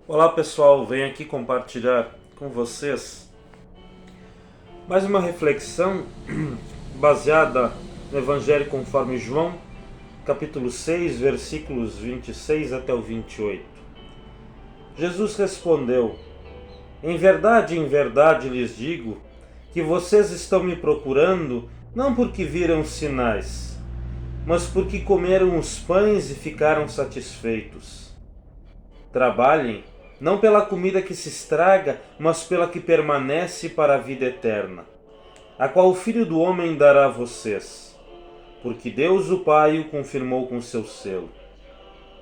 Olá pessoal, venho aqui compartilhar com vocês mais uma reflexão baseada no Evangelho conforme João, capítulo 6, versículos 26 até o 28. Jesus respondeu: em verdade lhes digo que vocês estão me procurando não porque viram sinais, mas porque comeram os pães e ficaram satisfeitos. Trabalhem não pela comida que se estraga, mas pela que permanece para a vida eterna, a qual o Filho do Homem dará a vocês, porque Deus o Pai o confirmou com seu selo.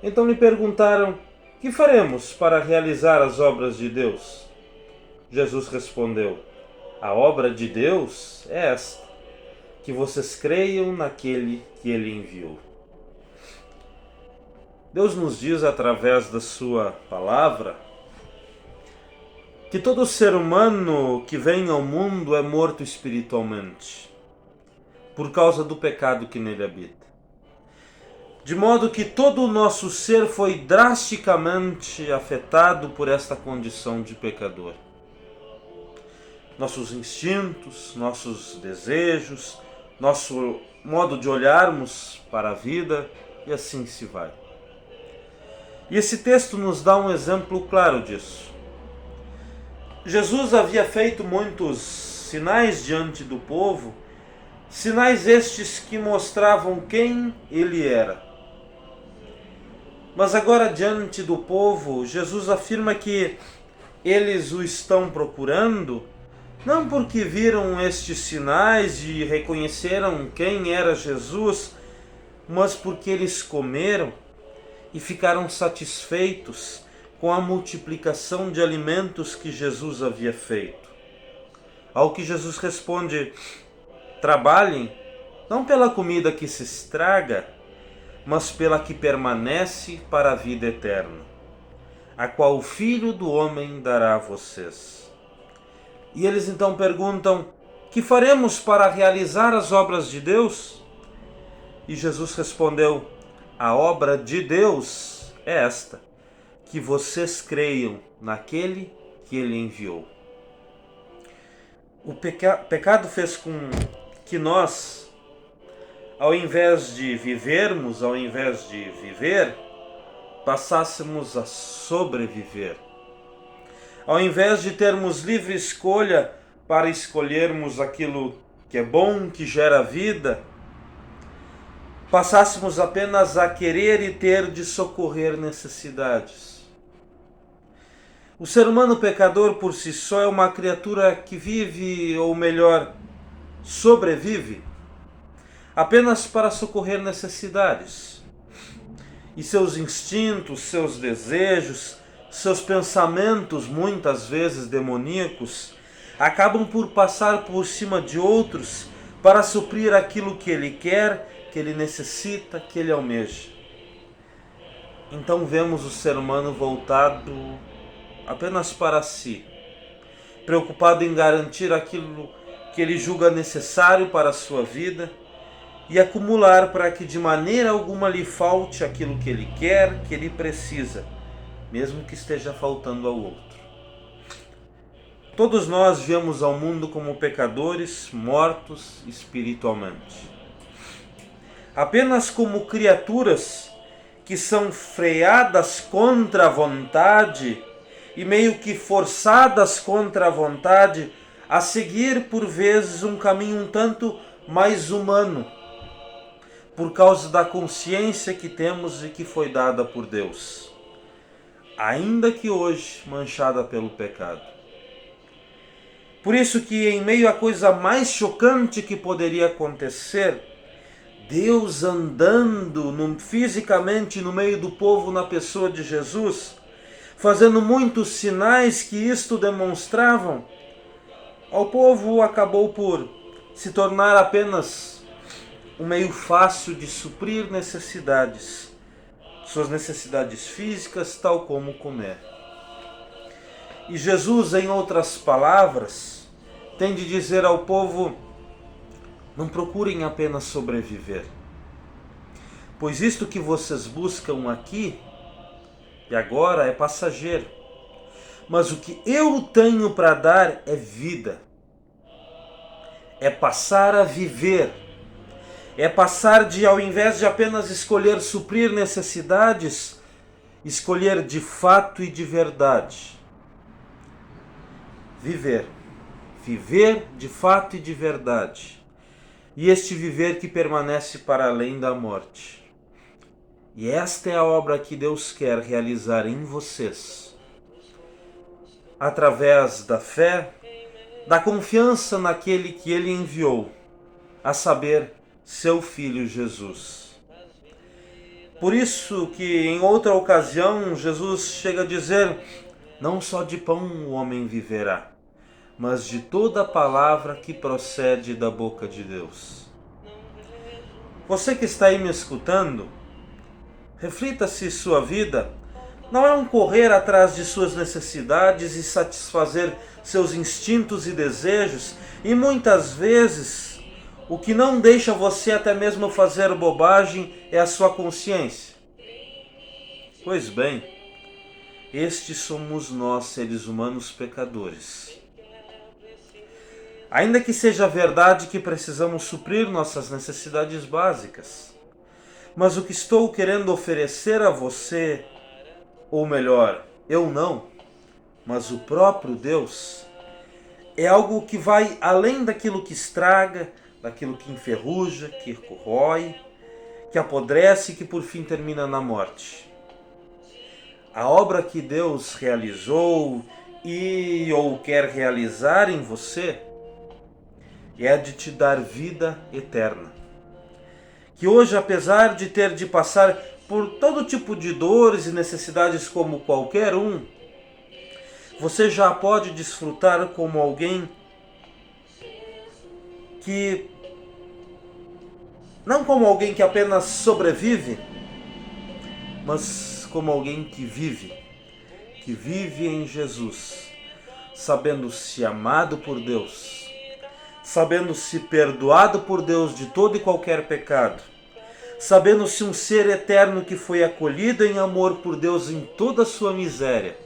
Então lhe perguntaram: que faremos para realizar as obras de Deus? Jesus respondeu: a obra de Deus é esta, que vocês creiam naquele que ele enviou. Deus nos diz através da sua palavra que todo ser humano que vem ao mundo é morto espiritualmente, por causa do pecado que nele habita. De modo que todo o nosso ser foi drasticamente afetado por esta condição de pecador. Nossos instintos, nossos desejos, nosso modo de olharmos para a vida, e assim se vai. E esse texto nos dá um exemplo claro disso. Jesus havia feito muitos sinais diante do povo, sinais estes que mostravam quem ele era. Mas agora, diante do povo, Jesus afirma que eles o estão procurando, não porque viram estes sinais e reconheceram quem era Jesus, mas porque eles comeram e ficaram satisfeitos com a multiplicação de alimentos que Jesus havia feito. Ao que Jesus responde: trabalhem não pela comida que se estraga, mas pela que permanece para a vida eterna, a qual o Filho do Homem dará a vocês. E eles então perguntam: que faremos para realizar as obras de Deus? E Jesus respondeu: a obra de Deus é esta, que vocês creiam naquele que ele enviou. O pecado fez com que nós, ao invés de vivermos, ao invés de viver, passássemos a sobreviver. Ao invés de termos livre escolha para escolhermos aquilo que é bom, que gera vida, passássemos apenas a querer e ter de socorrer necessidades. O ser humano pecador por si só é uma criatura que vive, ou melhor, sobrevive, apenas para socorrer necessidades. E seus instintos, seus desejos, seus pensamentos, muitas vezes demoníacos, acabam por passar por cima de outros para suprir aquilo que ele quer, que ele necessita, que ele almeja. Então vemos o ser humano voltado apenas para si, preocupado em garantir aquilo que ele julga necessário para a sua vida e acumular para que de maneira alguma lhe falte aquilo que ele quer, que ele precisa, mesmo que esteja faltando ao outro. Todos nós viemos ao mundo como pecadores, mortos espiritualmente. Apenas como criaturas que são freadas contra a vontade e meio que forçadas contra a vontade a seguir por vezes um caminho um tanto mais humano, por causa da consciência que temos e que foi dada por Deus, ainda que hoje manchada pelo pecado. Por isso que em meio à coisa mais chocante que poderia acontecer, Deus andando fisicamente no meio do povo na pessoa de Jesus, fazendo muitos sinais que isto demonstravam, ao povo acabou por se tornar apenas um meio fácil de suprir necessidades, suas necessidades físicas, tal como comer. E Jesus, em outras palavras, tem de dizer ao povo: não procurem apenas sobreviver, pois isto que vocês buscam aqui e agora é passageiro. mas o que eu tenho para dar é vida. É passar a viver. É passar de, ao invés de apenas escolher suprir necessidades, escolher de fato e de verdade. Viver. Viver de fato e de verdade. E este viver que permanece para além da morte. E esta é a obra que Deus quer realizar em vocês. Através da fé, da confiança naquele que Ele enviou, a saber, seu Filho Jesus. Por isso que em outra ocasião Jesus chega a dizer: não só de pão o homem viverá, mas de toda palavra que procede da boca de Deus. Você que está aí me escutando, reflita se sua vida não é um correr atrás de suas necessidades e satisfazer seus instintos e desejos, e muitas vezes o que não deixa você até mesmo fazer bobagem é a sua consciência. Pois bem, estes somos nós, seres humanos pecadores. Ainda que seja verdade que precisamos suprir nossas necessidades básicas, mas o que estou querendo oferecer a você, ou melhor, eu não, mas o próprio Deus, é algo que vai além daquilo que estraga, daquilo que enferruja, que corrói, que apodrece e que por fim termina na morte. A obra que Deus realizou e ou quer realizar em você é a de te dar vida eterna. Que hoje, apesar de ter de passar por todo tipo de dores e necessidades como qualquer um, você já pode desfrutar como alguém que, não como alguém que apenas sobrevive, mas como alguém que vive em Jesus, sabendo-se amado por Deus, sabendo-se perdoado por Deus de todo e qualquer pecado, sabendo-se um ser eterno que foi acolhido em amor por Deus em toda a sua miséria,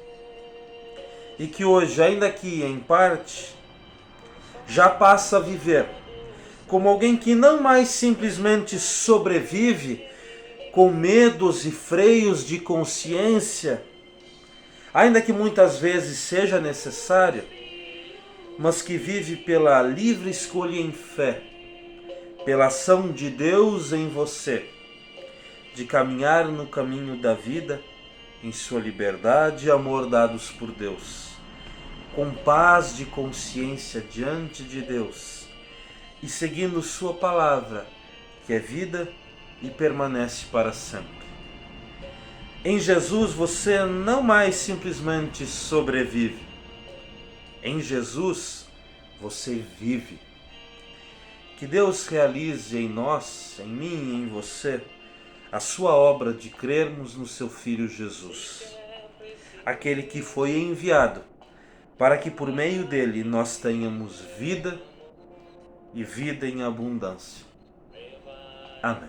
e que hoje, ainda que em parte, já passa a viver como alguém que não mais simplesmente sobrevive com medos e freios de consciência, ainda que muitas vezes seja necessário, mas que vive pela livre escolha em fé, pela ação de Deus em você, de caminhar no caminho da vida, em sua liberdade e amor dados por Deus, com paz de consciência diante de Deus e seguindo sua palavra, que é vida e permanece para sempre. Em Jesus você não mais simplesmente sobrevive. Em Jesus você vive. Que Deus realize em nós, em mim e em você, a sua obra de crermos no seu Filho Jesus, aquele que foi enviado para que por meio dele nós tenhamos vida e vida em abundância. Amém.